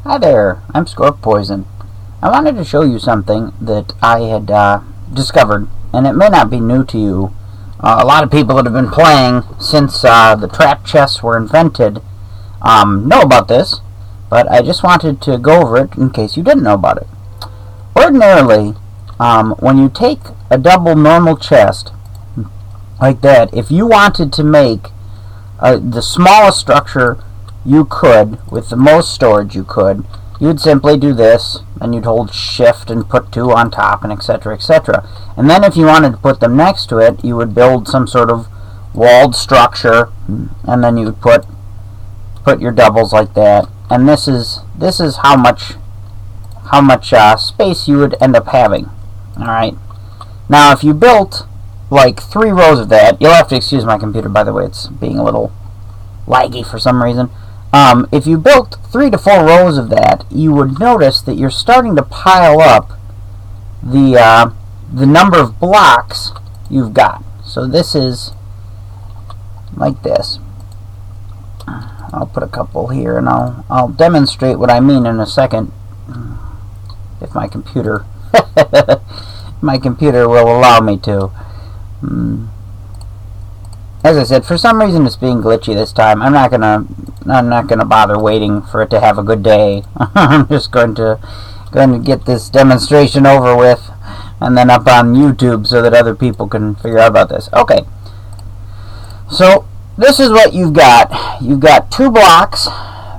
Hi there, I'm Scorp Poison. I wanted to show you something that I had discovered, and it may not be new to you. A lot of people that have been playing since the trap chests were invented know about this, but I just wanted to go over it in case you didn't know about it. Ordinarily, when you take a double normal chest like that, if you wanted to make the smallest structure you could with the most storage you could, you'd simply do this, and you'd hold shift and put 2 on top, and etc, etc. And then if you wanted to put them next to it, you would build some sort of walled structure, and then you would put your doubles like that. And this is how much space you would end up having. Alright, now if you built like 3 rows of that, you'll have to excuse my computer, by the way, it's being a little laggy for some reason. If you built 3 to 4 rows of that, you would notice that you're starting to pile up the number of blocks you've got. So this is like this. I'll put a couple here, and I'll demonstrate what I mean in a second, if my computer will allow me to. As I said, for some reason it's being glitchy this time. I'm not gonna bother waiting for it to have a good day. I'm just going to get this demonstration over with, and then up on YouTube so that other people can figure out about this. Okay. So this is what you've got. You've got 2 blocks,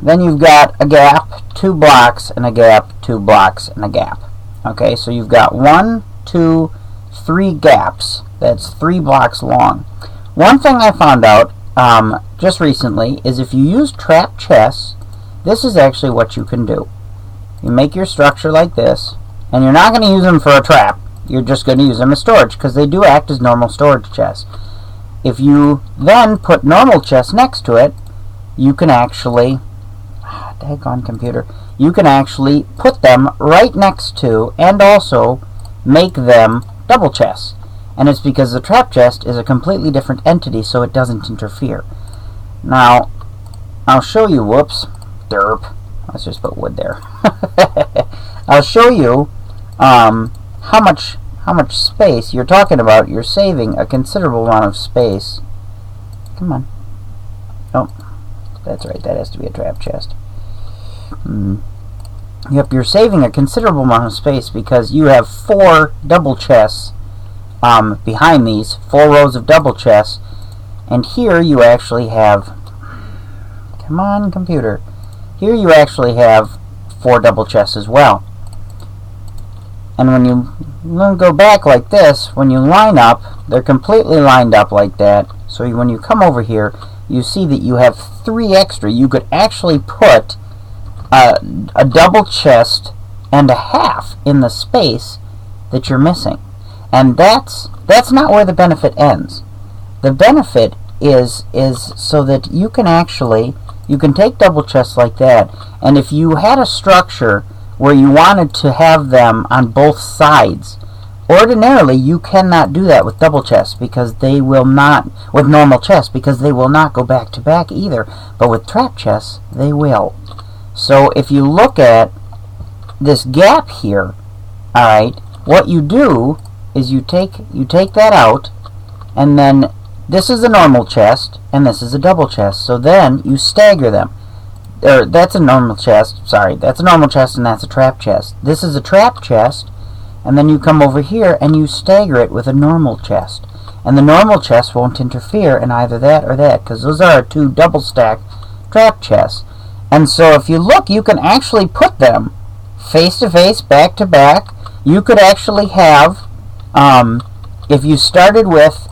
then you've got a gap, 2 blocks, and a gap, 2 blocks, and a gap. Okay, so you've got 1, 2, 3 gaps. That's 3 blocks long. One thing I found out just recently is if you use trap chests, this is actually what you can do. You make your structure like this, and you're not going to use them for a trap. You're just going to use them as storage, because they do act as normal storage chests. If you then put normal chests next to it, you can actually, daggone computer, you can actually put them right next to, and also make them double chests. And it's because the trap chest is a completely different entity, so it doesn't interfere. Now, I'll show you, whoops, derp, let's just put wood there. I'll show you how much space you're talking about. You're saving a considerable amount of space. Come on. Oh, that's right, that has to be a trap chest. Yep, you're saving a considerable amount of space because you have 4 double chests behind these, 4 rows of double chests, and here you actually have, come on computer, here you actually have 4 double chests as well. And when you go back like this, when you line up, they're completely lined up like that. So when you come over here, you see that you have 3 extra. You could actually put a double chest and a half in the space that you're missing. And that's not where the benefit ends. The benefit is so that you can take double chests like that, and if you had a structure where you wanted to have them on both sides, ordinarily you cannot do that with double chests, because they will not, with normal chests, because they will not go back to back either. But with trap chests, they will. So if you look at this gap here, alright, what you do is you take that out, and then this is a normal chest, and this is a double chest. So then you stagger them. That's a normal chest, sorry, that's a normal chest, and that's a trap chest. This is a trap chest, and then you come over here and you stagger it with a normal chest. And the normal chest won't interfere in either that or that, because those are 2 double stacked trap chests. And so if you look, you can actually put them face to face, back to back. You could actually have, if you started with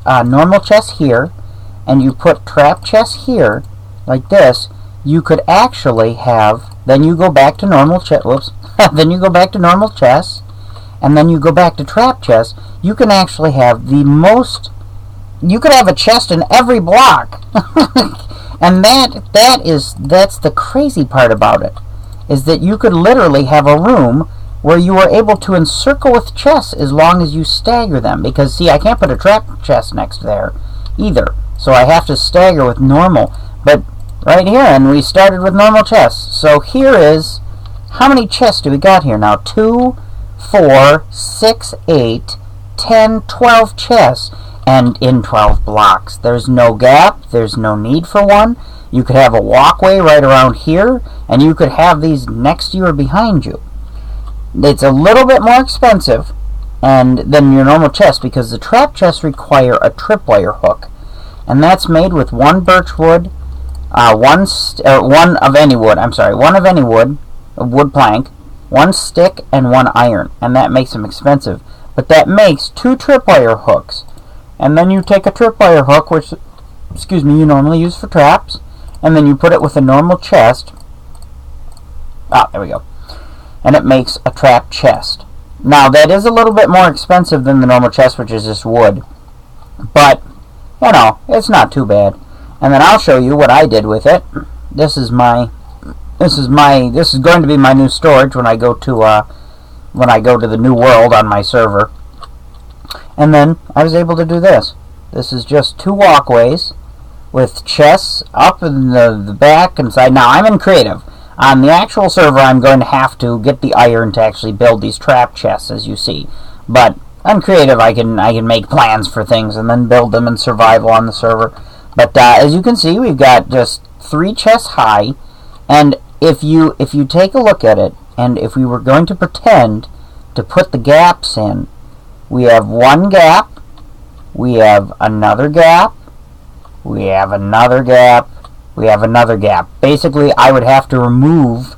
normal chests here, and you put trap chests here, like this, you could actually have, then you go back to normal chest, whoops, then you go back to normal chests, and then you go back to trap chests. You can actually have you could have a chest in every block. And that's the crazy part about it, is that you could literally have a room where you are able to encircle with chests as long as you stagger them. Because, see, I can't put a trap chest next there either, so I have to stagger with normal. But right here, and we started with normal chests. So here is, how many chests do we got here now? 2, 4, 6, 8, 10, 12 chests, and in 12 blocks. There's no gap, there's no need for one. You could have a walkway right around here, and you could have these next to you or behind you. It's a little bit more expensive than your normal chest, because the trap chests require a tripwire hook, and that's made with one birch wood, one of any wood, a wood plank, one stick, and one iron, and that makes them expensive. But that makes 2 tripwire hooks, and then you take a tripwire hook, which, you normally use for traps, and then you put it with a normal chest. There we go. And it makes a trap chest. Now, that is a little bit more expensive than the normal chest, which is just wood, but you know, it's not too bad. And then I'll show you what I did with it. This is going to be my new storage when I go to the new world on my server. And then I was able to do this. This is just 2 walkways with chests up in the back and side. Now, I'm in creative. On the actual server, I'm going to have to get the iron to actually build these trap chests, as you see. But on creative, I can make plans for things and then build them in survival on the server. But as you can see, we've got just 3 chests high, and if you take a look at it, and if we were going to pretend to put the gaps in, we have 1 gap, we have another gap, we have another gap, we have another gap. Basically, I would have to remove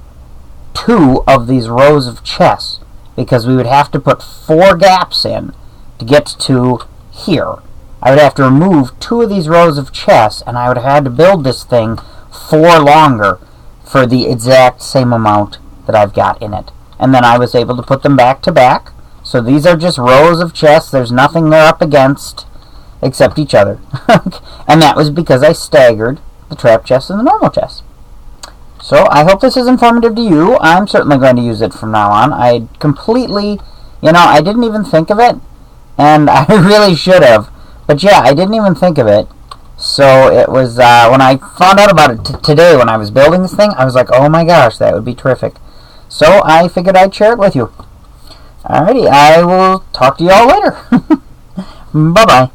2 of these rows of chests, because we would have to put 4 gaps in to get to here. I would have to remove 2 of these rows of chests, and I would have had to build this thing 4 longer for the exact same amount that I've got in it. And then I was able to put them back to back. So these are just rows of chests. There's nothing they're up against except each other. And that was because I staggered the trap chest and the normal chest. So I hope this is informative to you. I'm certainly going to use it from now on. I completely, I didn't even think of it, and I really should have. But yeah, I didn't even think of it. So it was, when I found out about it today when I was building this thing, I was like, oh my gosh, that would be terrific. So I figured I'd share it with you. Alrighty, I will talk to you all later. Bye-bye.